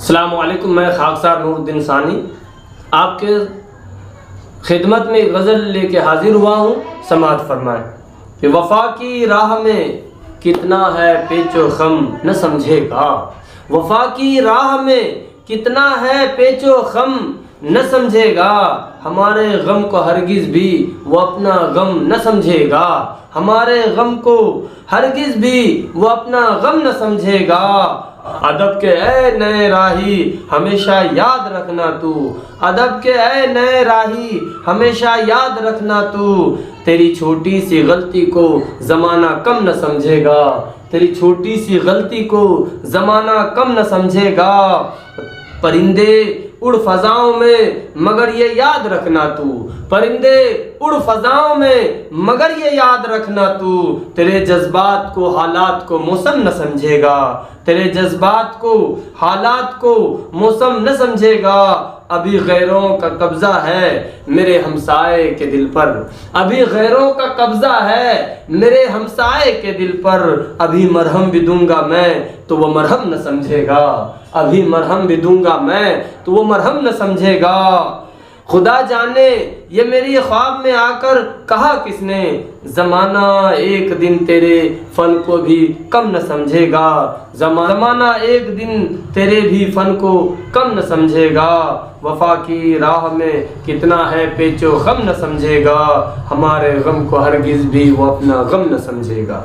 अस्सलामुअलैकुम। मैं खाकसार नूरुद्दीन सानी आपके खिदमत में गज़ल लेके हाजिर हुआ हूँ। समाअत फरमाएं कि वफ़ा की राह में कितना है पेचो खम न समझेगा। वफ़ा की राह में कितना है पेचो खम न समझेगा। हमारे गम को हरगिज़ भी वो अपना गम न समझेगा। हमारे गम को हरगिज़ भी वो अपना गम न समझेगा। अदब के ऐ नए राही हमेशा याद रखना तू। अदब के ऐ नए राही हमेशा याद रखना तू। तेरी छोटी सी गलती को ज़माना कम न समझेगा। तेरी छोटी सी गलती को ज़माना कम न समझेगा। परिंदे उड़ फ़ज़ाओं में मगर ये याद रखना तू। परिंदे उड़ फ़ज़ाओं में मगर ये याद रखना तू। तेरे जज्बात को हालात को मौसम न समझेगा। तेरे जज्बात को हालात को मौसम न समझेगा। अभी गैरों का कब्ज़ा है मेरे हमसाए के दिल पर। अभी गैरों का कब्ज़ा है मेरे हमसाए के दिल पर। अभी मरहम भी दूंगा मैं तो वो मरहम न समझेगा। अभी मरहम भी दूंगा मैं तो वो मरहम न समझेगा। खुदा जाने ये मेरी ख्वाब में आकर कहा किसने, ज़माना एक दिन तेरे फ़न को भी कम न समझेगा। ज़माना एक दिन तेरे भी फ़न को कम न समझेगा। वफ़ा की राह में कितना है पेचो ख़म न समझेगा। हमारे गम को हरगिज़ भी वो अपना गम न समझेगा।